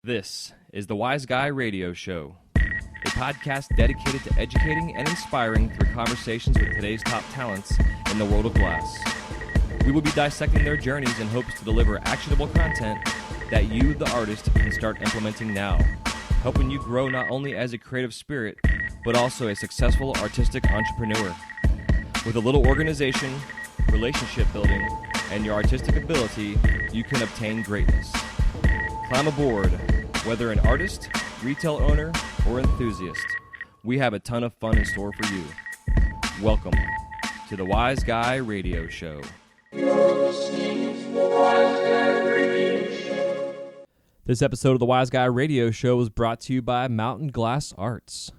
This is the Wise Guy Radio Show, a podcast dedicated to educating and inspiring through conversations with today's top talents in the world of glass. We will be dissecting their journeys in hopes to deliver actionable content that you, the artist, can start implementing now, helping you grow not only as a creative spirit, but also a successful artistic entrepreneur. With a little organization, relationship building, and your artistic ability, you can obtain greatness. Climb aboard, whether an artist, retail owner, or enthusiast. We have a ton of fun in store for you. Welcome to the Wise Guy Radio Show. This episode of the Wise Guy Radio Show is brought to you by Mountain Glass Arts.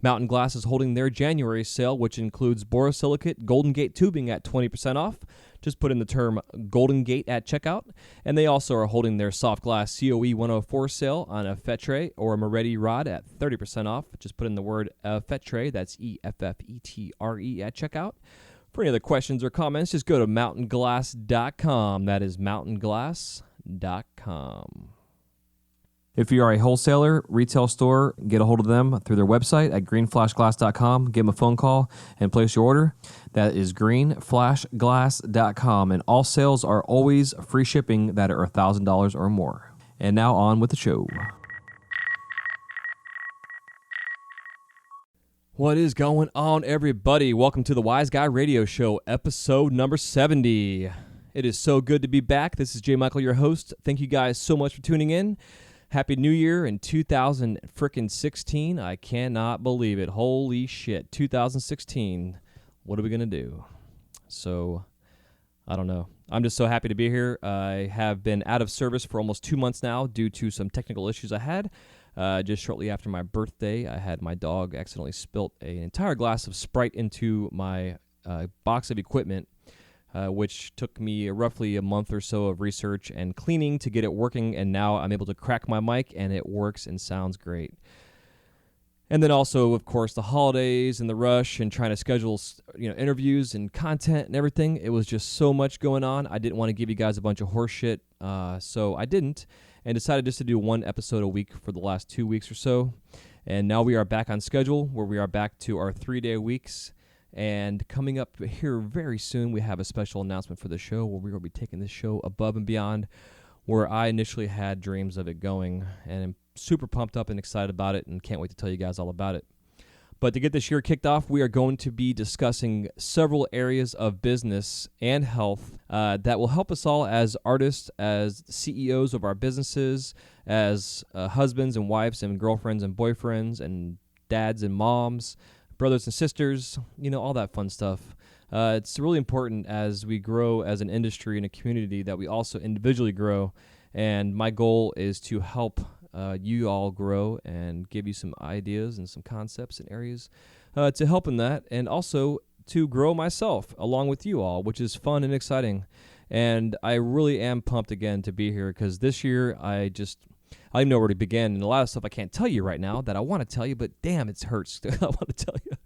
Mountain Glass is holding their January sale, which includes borosilicate Golden Gate tubing at 20% off. Just put in the term Golden Gate at checkout. And they also are holding their soft glass COE 104 sale on a Fetre or a Moretti rod at 30% off. Just put in the word Fetre, that's E-F-F-E-T-R-E at checkout. For any other questions or comments, just go to mountainglass.com. That is mountainglass.com. If you are a wholesaler, retail store, get a hold of them through their website at greenflashglass.com. Give them a phone call and place your order. That is greenflashglass.com. And all sales are always free shipping that are $1,000 or more. And now on with the show. What is going on, everybody? Welcome to the Wise Guy Radio Show, episode number 70. It is so good to be back. This is J. Michael, your host. Thank you guys so much for tuning in. Happy New Year in 2016. I cannot believe it. Holy shit. 2016. What are we going to do? So, I don't know. I'm just so happy to be here. I have been out of service for almost 2 months now due to some technical issues I had. Just shortly after my birthday, I had my dog accidentally spilt an entire glass of Sprite into my box of equipment. Which took me roughly a month or so of research and cleaning to get it working, and now I'm able to crack my mic, and it works and sounds great. And then also, of course, the holidays and the rush and trying to schedule, interviews and content and everything. It was just so much going on. I didn't want to give you guys a bunch of horse shit, so I didn't, and decided just to do one episode a week for the last 2 weeks or so. And now we are back on schedule, where we are back to our 3-day weeks. And coming up here very soon, we have a special announcement for the show where we're going to be taking this show above and beyond where I initially had dreams of it going. And I'm super pumped up and excited about it and can't wait to tell you guys all about it. But to get this year kicked off, we are going to be discussing several areas of business and health that will help us all as artists, as CEOs of our businesses, as husbands and wives and girlfriends and boyfriends and dads and moms, brothers and sisters, all that fun stuff. It's really important as we grow as an industry and a community that we also individually grow. And my goal is to help you all grow and give you some ideas and some concepts and areas to help in that. And also to grow myself along with you all, which is fun and exciting. And I really am pumped again to be here because this year I don't even know where to begin, and a lot of stuff I can't tell you right now that I want to tell you, but damn, it hurts. I want to tell you.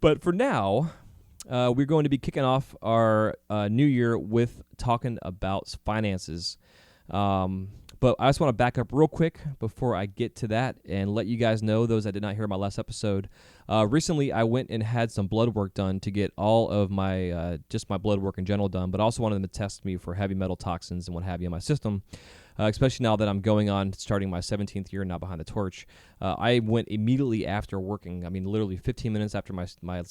But for now, we're going to be kicking off our new year with talking about finances. But I just want to back up real quick before I get to that and let you guys know, those that did not hear my last episode. Recently, I went and had some blood work done to get all of my, just my blood work in general done, but also wanted them to test me for heavy metal toxins and what have you in my system. Especially now that I'm going on, starting my 17th year now behind the torch. I went immediately after working. I mean, literally 15 minutes after I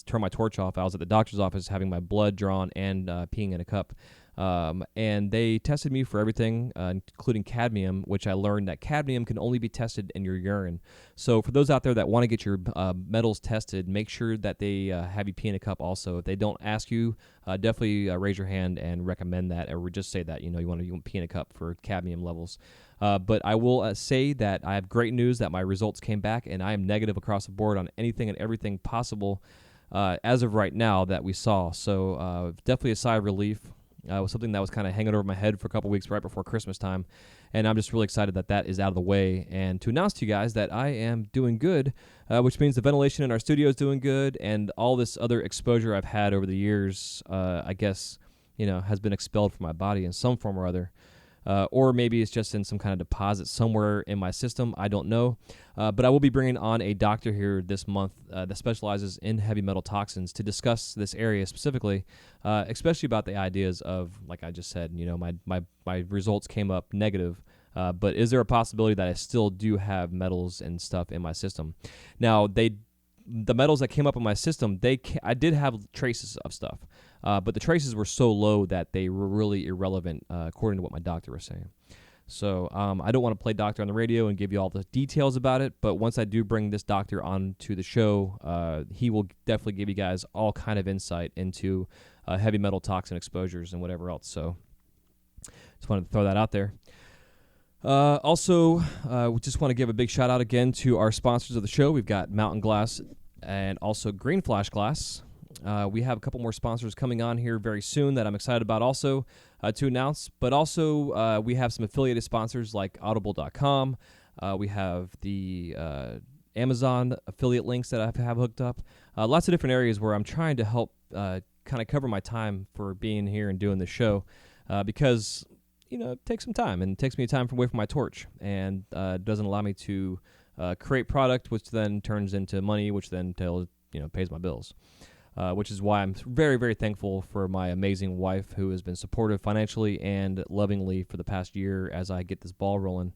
turned my torch off, I was at the doctor's office having my blood drawn and peeing in a cup. And they tested me for everything, including cadmium, which I learned that cadmium can only be tested in your urine. So for those out there that want to get your metals tested, make sure that they have you pee in a cup also. If they don't ask you, definitely raise your hand and recommend that, or just say that, you want to pee in a cup for cadmium levels. But I will say that I have great news that my results came back, and I am negative across the board on anything and everything possible as of right now that we saw. So definitely a sigh of relief. It was something that was kind of hanging over my head for a couple weeks right before Christmas time, and I'm just really excited that that is out of the way, and to announce to you guys that I am doing good, which means the ventilation in our studio is doing good, and all this other exposure I've had over the years, I guess, has been expelled from my body in some form or other. or maybe it's just in some kind of deposit somewhere in my system. I don't know. But I will be bringing on a doctor here this month that specializes in heavy metal toxins to discuss this area specifically, especially about the ideas of, like I just said, my results came up negative. But is there a possibility that I still do have metals and stuff in my system? Now, the metals that came up in my system, I did have traces of stuff, but the traces were so low that they were really irrelevant, according to what my doctor was saying. So I don't want to play doctor on the radio and give you all the details about it, but once I do bring this doctor on to the show, he will definitely give you guys all kind of insight into heavy metal toxin exposures and whatever else. So just wanted to throw that out there. Also, we just want to give a big shout out again to our sponsors of the show. We've got Mountain Glass and also Green Flash Glass. We have a couple more sponsors coming on here very soon that I'm excited about also to announce. But also, we have some affiliated sponsors like Audible.com. We have the Amazon affiliate links that I have hooked up. Lots of different areas where I'm trying to help kind of cover my time for being here and doing the show because it takes some time, and it takes me time away from my torch, and doesn't allow me to create product, which then turns into money, which then pays my bills. Which is why I'm very, very thankful for my amazing wife, who has been supportive financially and lovingly for the past year as I get this ball rolling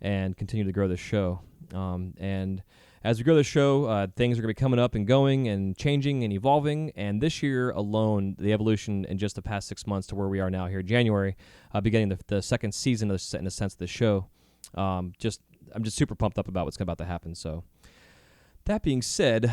and continue to grow this show. And as we grow the show, things are going to be coming up and going and changing and evolving. And this year alone, the evolution in just the past 6 months to where we are now here in January, beginning the second season, in a sense, of the show. I'm just super pumped up about what's about to happen. So that being said,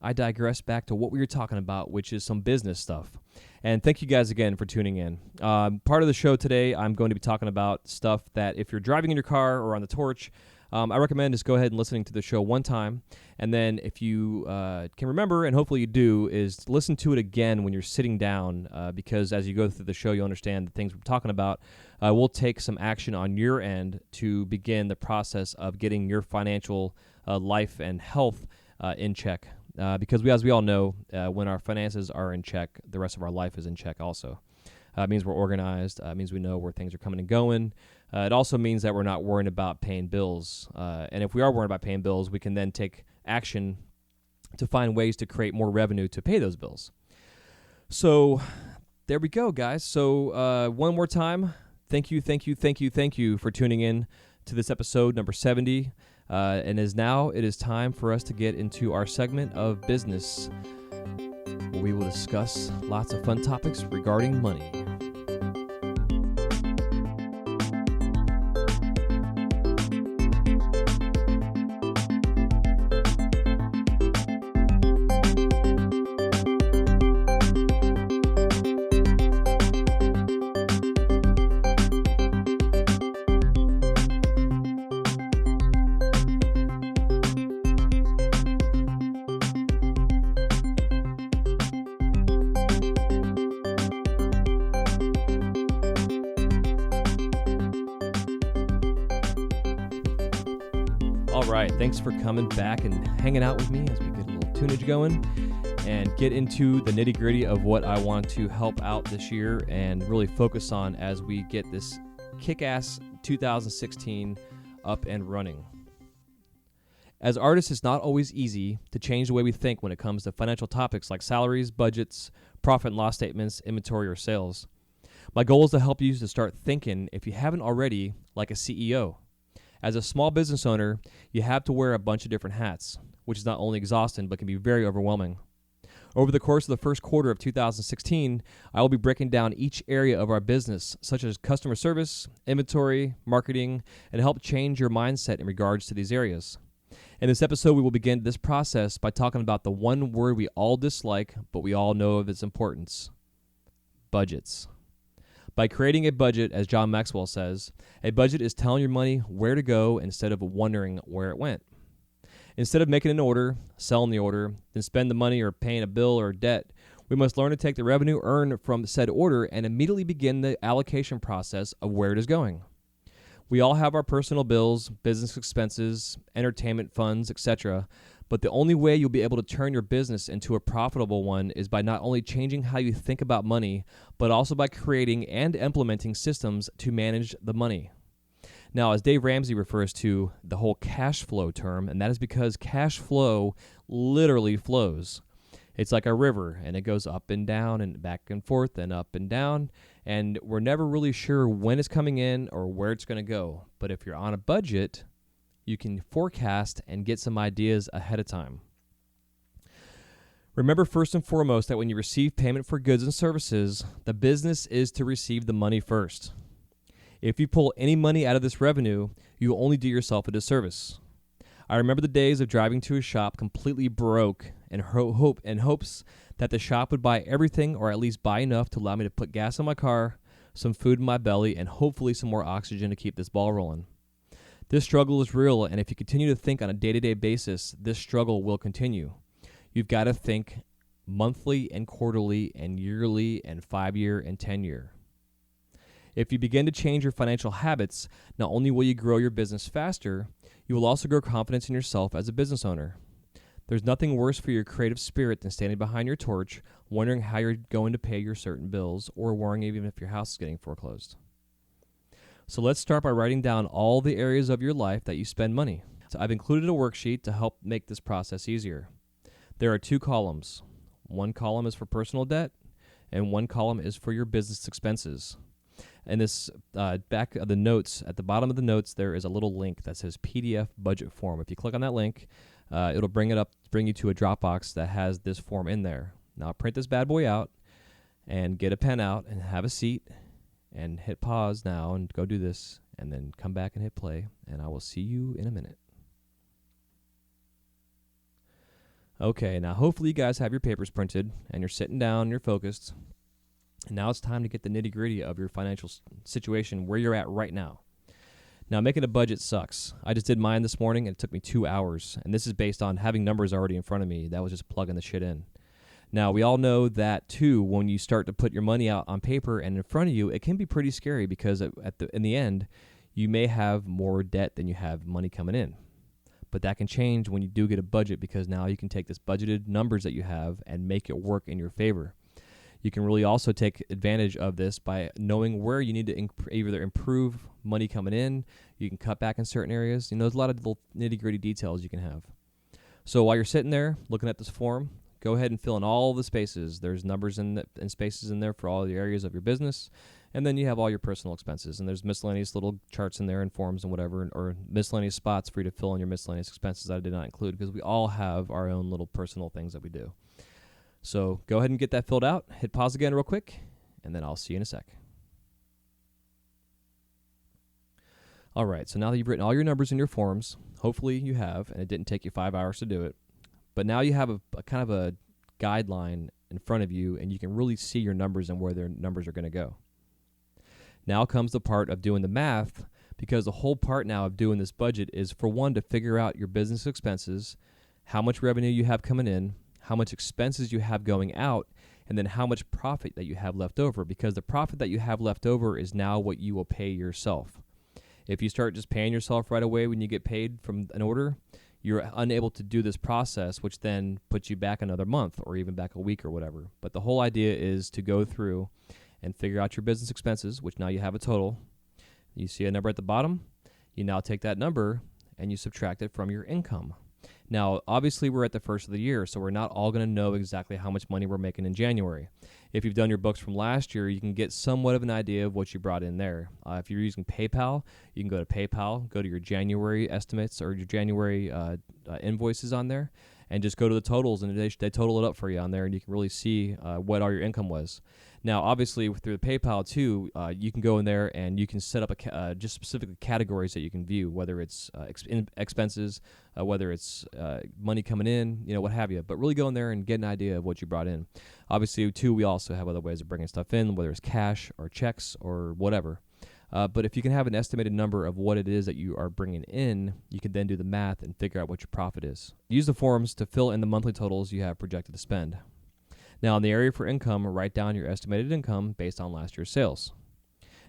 I digress back to what we were talking about, which is some business stuff. And thank you guys again for tuning in. Part of the show today, I'm going to be talking about stuff that if you're driving in your car or on the torch, I recommend just go ahead and listening to the show one time. And then if you can remember, and hopefully you do, is listen to it again when you're sitting down, because as you go through the show, you'll understand the things we're talking about. We'll take some action on your end to begin the process of getting your financial life and health in check. Because as we all know, when our finances are in check, the rest of our life is in check also. It means we're organized. It means we know where things are coming and going. It also means that we're not worrying about paying bills. And if we are worrying about paying bills, we can then take action to find ways to create more revenue to pay those bills. So there we go, guys. So one more time, thank you for tuning in to this episode number 70. And it is time for us to get into our segment of business, where we will discuss lots of fun topics regarding money. All right, thanks for coming back and hanging out with me as we get a little tunage going and get into the nitty-gritty of what I want to help out this year and really focus on as we get this kick-ass 2016 up and running. As artists, it's not always easy to change the way we think when it comes to financial topics like salaries, budgets, profit and loss statements, inventory, or sales. My goal is to help you to start thinking, if you haven't already, like a CEO. As a small business owner, you have to wear a bunch of different hats, which is not only exhausting, but can be very overwhelming. Over the course of the first quarter of 2016, I will be breaking down each area of our business, such as customer service, inventory, marketing, and help change your mindset in regards to these areas. In this episode, we will begin this process by talking about the one word we all dislike, but we all know of its importance: budgets. By creating a budget, as John Maxwell says, a budget is telling your money where to go instead of wondering where it went. Instead of making an order, selling the order, then spend the money or paying a bill or debt, we must learn to take the revenue earned from said order and immediately begin the allocation process of where it is going. We all have our personal bills, business expenses, entertainment funds, etc., But the only way you'll be able to turn your business into a profitable one is by not only changing how you think about money, but also by creating and implementing systems to manage the money. Now, as Dave Ramsey refers to the whole cash flow term, and that is because cash flow literally flows. It's like a river, and it goes up and down and back and forth and up and down, and we're never really sure when it's coming in or where it's going to go. But if you're on a budget, you can forecast and get some ideas ahead of time. Remember first and foremost that when you receive payment for goods and services, the business is to receive the money first. If you pull any money out of this revenue, you will only do yourself a disservice. I remember the days of driving to a shop completely broke and hopes that the shop would buy everything or at least buy enough to allow me to put gas in my car, some food in my belly, and hopefully some more oxygen to keep this ball rolling. This struggle is real, and if you continue to think on a day-to-day basis, this struggle will continue. You've got to think monthly and quarterly and yearly and 5-year and 10-year. If you begin to change your financial habits, not only will you grow your business faster, you will also grow confidence in yourself as a business owner. There's nothing worse for your creative spirit than standing behind your torch, wondering how you're going to pay your certain bills, or worrying even if your house is getting foreclosed. So let's start by writing down all the areas of your life that you spend money. So I've included a worksheet to help make this process easier. There are 2 columns. One column is for personal debt, and one column is for your business expenses. And this back of the notes, at the bottom of the notes, there is a little link that says PDF budget form. If you click on that link, it'll bring you to a Dropbox that has this form in there. Now print this bad boy out and get a pen out and have a seat and hit pause now and go do this, and then come back and hit play, and I will see you in a minute. Okay, now hopefully you guys have your papers printed and you're sitting down and you're focused. And now it's time to get the nitty-gritty of your financial situation, where you're at right now. Now, making a budget sucks. I just did mine this morning, and it took me 2 hours. And this is based on having numbers already in front of me. That was just plugging the shit in. Now, we all know that, too, when you start to put your money out on paper and in front of you, it can be pretty scary because in the end, you may have more debt than you have money coming in. But that can change when you do get a budget, because now you can take this budgeted numbers that you have and make it work in your favor. You can really also take advantage of this by knowing where you need to either improve money coming in. You can cut back in certain areas. There's a lot of little nitty-gritty details you can have. So while you're sitting there looking at this form, go ahead and fill in all the spaces. There's numbers and spaces in there for all the areas of your business. And then you have all your personal expenses. And there's miscellaneous little charts in there and forms and whatever, or miscellaneous spots for you to fill in your miscellaneous expenses that I did not include, because we all have our own little personal things that we do. So go ahead and get that filled out. Hit pause again real quick, and then I'll see you in a sec. All right, so now that you've written all your numbers in your forms, hopefully you have, and it didn't take you 5 hours to do it, but now you have a kind of a guideline in front of you, and you can really see your numbers and where their numbers are going to go. Now comes the part of doing the math, because the whole part now of doing this budget is, for one, to figure out your business expenses, how much revenue you have coming in, how much expenses you have going out, and then how much profit that you have left over, because the profit that you have left over is now what you will pay yourself. If you start just paying yourself right away when you get paid from an order, you're unable to do this process, which then puts you back another month or even back a week or whatever. But the whole idea is to go through and figure out your business expenses, which now you have a total. You see a number at the bottom. You now take that number and you subtract it from your income. Now, obviously, we're at the first of the year, so we're not all going to know exactly how much money we're making in January. If you've done your books from last year, you can get somewhat of an idea of what you brought in there. If you're using PayPal, you can go to PayPal, go to your January estimates or your January invoices on there, and just go to the totals, and they total it up for you on there, and you can really see what all your income was. Now, obviously, through the PayPal, too, you can go in there and you can set up just specific categories that you can view, whether it's expenses, whether it's money coming in, what have you. But really go in there and get an idea of what you brought in. Obviously, too, we also have other ways of bringing stuff in, whether it's cash or checks or whatever. But if you can have an estimated number of what it is that you are bringing in, you can then do the math and figure out what your profit is. Use the forms to fill in the monthly totals you have projected to spend. Now, in the area for income, write down your estimated income based on last year's sales.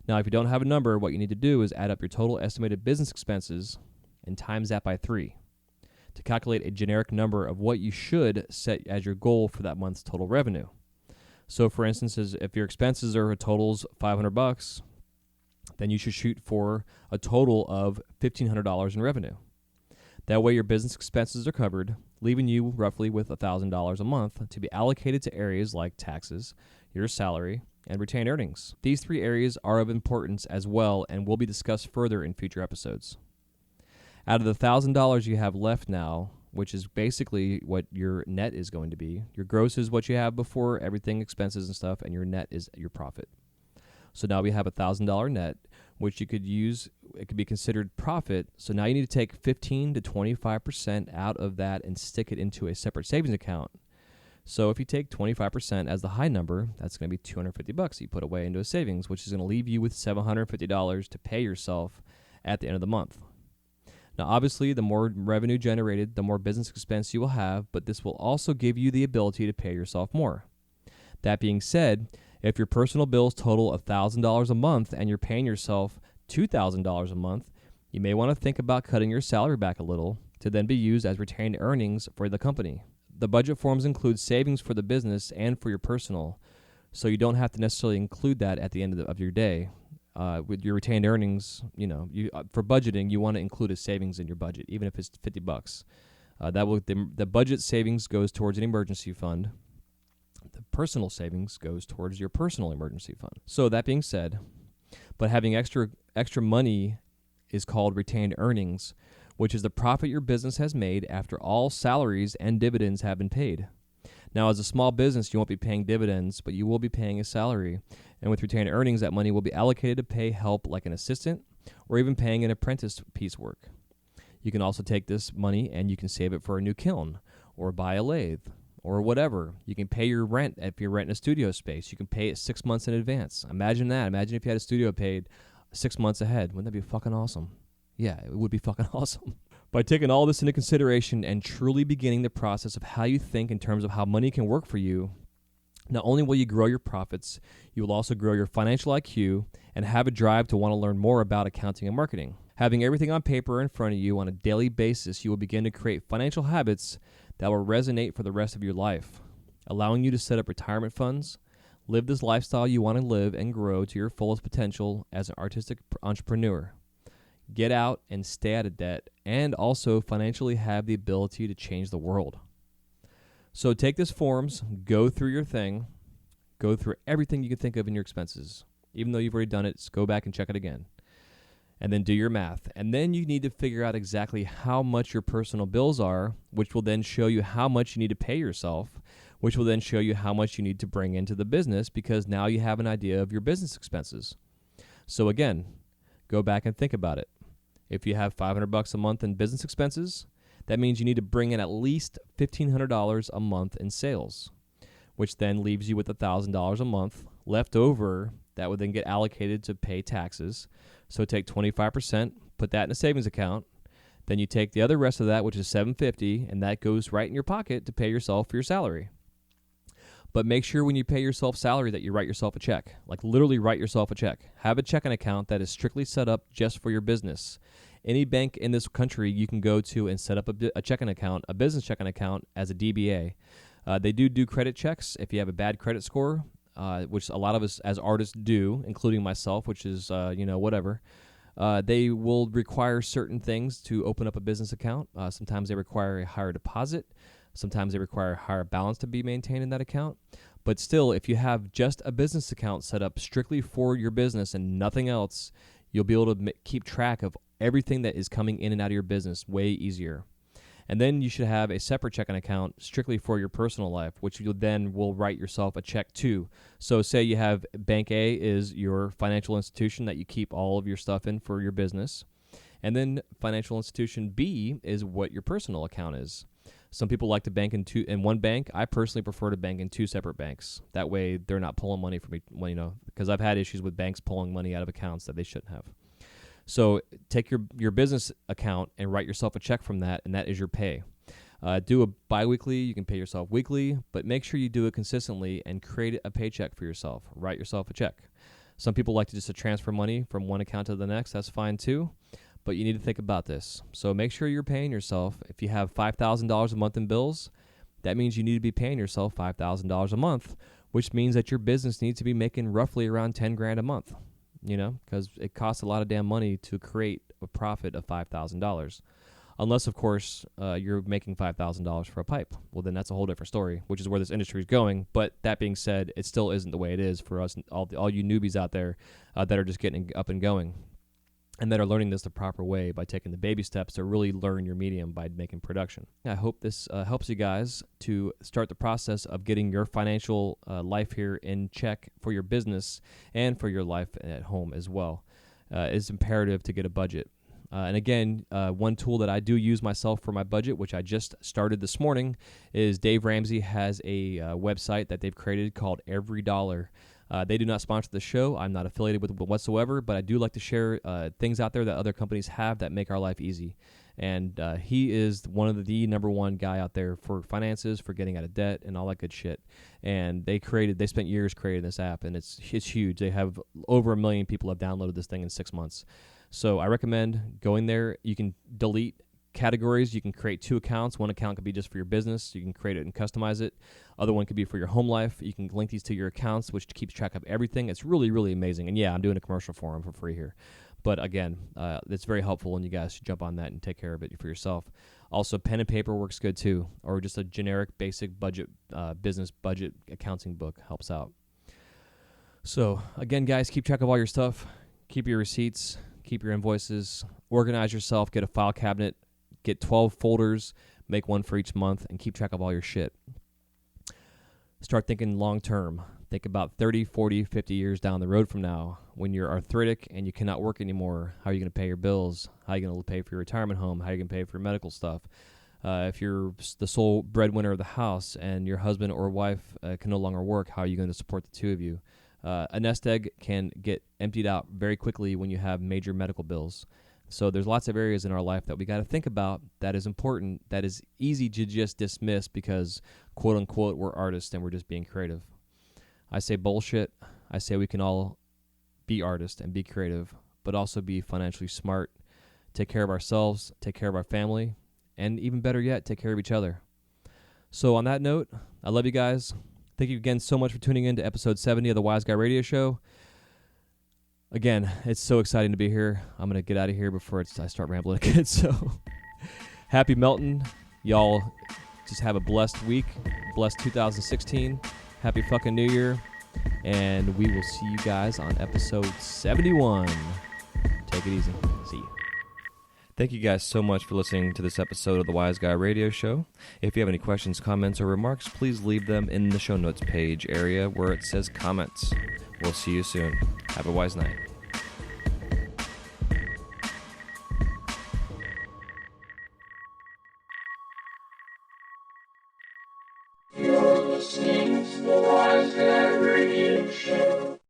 Now, if you don't have a number, what you need to do is add up your total estimated business expenses and times that by 3. to calculate a generic number of what you should set as your goal for that month's total revenue. So for instance, if your expenses are totals $500, then you should shoot for a total of $1,500 in revenue. That way your business expenses are covered, leaving you roughly with $1,000 a month to be allocated to areas like taxes, your salary, and retained earnings. These three areas are of importance as well and will be discussed further in future episodes. Out of the $1,000 you have left now, which is basically what your net is going to be, your gross is what you have before everything, expenses and stuff, and your net is your profit. So now we have $1,000 net, which you could use, it could be considered profit. So now you need to take 15 to 25% out of that and stick it into a separate savings account. So if you take 25% as the high number, that's going to be $250 you put away into a savings, which is going to leave you with $750 to pay yourself at the end of the month. Now, obviously, the more revenue generated, the more business expense you will have, but this will also give you the ability to pay yourself more. That being said, if your personal bills total $1,000 a month and you're paying yourself $2,000 a month, you may want to think about cutting your salary back a little to then be used as retained earnings for the company. The budget forms include savings for the business and for your personal, so you don't have to necessarily include that at the end of your day. With your retained earnings, for budgeting, you want to include a savings in your budget, even if it's $50. The budget savings goes towards an emergency fund. The personal savings goes towards your personal emergency fund. So that being said, but having extra money is called retained earnings, which is the profit your business has made after all salaries and dividends have been paid. Now, as a small business, you won't be paying dividends, but you will be paying a salary. And with retained earnings, that money will be allocated to pay help like an assistant or even paying an apprentice piecework. You can also take this money and you can save it for a new kiln or buy a lathe or whatever. You can pay your rent if you're renting a studio space. You can pay it 6 months in advance. Imagine that. Imagine if you had a studio paid 6 months ahead. Wouldn't that be fucking awesome? Yeah, it would be fucking awesome. By taking all this into consideration and truly beginning the process of how you think in terms of how money can work for you, not only will you grow your profits, you will also grow your financial IQ and have a drive to want to learn more about accounting and marketing. Having everything on paper in front of you on a daily basis, you will begin to create financial habits that will resonate for the rest of your life, allowing you to set up retirement funds, live this lifestyle you want to live, and grow to your fullest potential as an artistic entrepreneur. Get out and stay out of debt, and also financially have the ability to change the world. So take this forms, go through your thing, go through everything you can think of in your expenses. Even though you've already done it, just go back and check it again. And then do your math. And then you need to figure out exactly how much your personal bills are, which will then show you how much you need to pay yourself, which will then show you how much you need to bring into the business, because now you have an idea of your business expenses. So again, go back and think about it. If you have $500 a month in business expenses, that means you need to bring in at least $1,500 a month in sales, which then leaves you with $1,000 a month left over that would then get allocated to pay taxes. So take 25%, put that in a savings account. Then you take the other rest of that, which is $750, and that goes right in your pocket to pay yourself for your salary. But make sure when you pay yourself salary that you write yourself a check. Like literally write yourself a check. Have a checking account that is strictly set up just for your business. Any bank in this country you can go to and set up a checking account, a business checking account as a DBA. They do credit checks if you have a bad credit score, which a lot of us as artists do, including myself, which is, whatever. They will require certain things to open up a business account. Sometimes they require a higher deposit. Sometimes they require a higher balance to be maintained in that account. But still, if you have just a business account set up strictly for your business and nothing else, you'll be able to keep track of everything that is coming in and out of your business way easier. And then you should have a separate checking account strictly for your personal life, which you then will write yourself a check to. So say you have Bank A is your financial institution that you keep all of your stuff in for your business. And then financial institution B is what your personal account is. Some people like to bank in one bank. I personally prefer to bank in two separate banks. That way they're not pulling money from me, because I've had issues with banks pulling money out of accounts that they shouldn't have. So take your business account and write yourself a check from that, and that is your pay. Do a biweekly. You can pay yourself weekly, but make sure you do it consistently and create a paycheck for yourself. Write yourself a check. Some people like to just transfer money from one account to the next. That's fine too. but you need to think about this. So make sure you're paying yourself. If you have $5,000 a month in bills, that means you need to be paying yourself $5,000 a month, which means that your business needs to be making roughly around 10 grand a month, because it costs a lot of damn money to create a profit of $5,000. Unless, of course, you're making $5,000 for a pipe. Well, then that's a whole different story, which is where this industry is going. But that being said, it still isn't the way it is for us, all you newbies out there that are just getting up and going and that are learning this the proper way by taking the baby steps to really learn your medium by making production. I hope this helps you guys to start the process of getting your financial life here in check for your business and for your life at home as well. It's imperative to get a budget. And again, one tool that I do use myself for my budget, which I just started this morning, is Dave Ramsey has a website that they've created called Every Dollar. They do not sponsor the show. I'm not affiliated with it whatsoever, but I do like to share things out there that other companies have that make our life easy. And he is one of the number one guy out there for finances, for getting out of debt, and all that good shit. And they spent years creating this app, and it's huge. They have over 1 million people have downloaded this thing in 6 months. So I recommend going there. You can delete categories. You can create 2 accounts. One account could be just for your business. You can create it and customize it. Other one could be for your home life. You can link these to your accounts, which keeps track of everything. It's really, really amazing. And yeah, I'm doing a commercial for them for free here. But again, it's very helpful, and you guys should jump on that and take care of it for yourself. Also, pen and paper works good too, or just a generic basic budget, business budget accounting book helps out. So again, guys, keep track of all your stuff. Keep your receipts. Keep your invoices, organize yourself, get a file cabinet, get 12 folders, make one for each month, and keep track of all your shit. Start thinking long term. Think about 30, 40, 50 years down the road from now when you're arthritic and you cannot work anymore. How are you going to pay your bills? How are you going to pay for your retirement home? How are you going to pay for your medical stuff? If you're the sole breadwinner of the house and your husband or wife can no longer work, how are you going to support the two of you? A nest egg can get emptied out very quickly when you have major medical bills. So there's lots of areas in our life that we got to think about that is important, that is easy to just dismiss because, quote unquote, we're artists and we're just being creative. I say bullshit. I say we can all be artists and be creative, but also be financially smart, take care of ourselves, take care of our family, and even better yet, take care of each other. So on that note, I love you guys. Thank you again so much for tuning in to episode 70 of the Wise Guy Radio Show. Again, it's so exciting to be here. I'm going to get out of here before I start rambling again. So happy melting. Y'all just have a blessed week. Blessed 2016. Happy fucking New Year. And we will see you guys on episode 71. Take it easy. See you. Thank you guys so much for listening to this episode of the Wise Guy Radio Show. If you have any questions, comments, or remarks, please leave them in the show notes page area where it says comments. We'll see you soon. Have a wise night. You're listening to the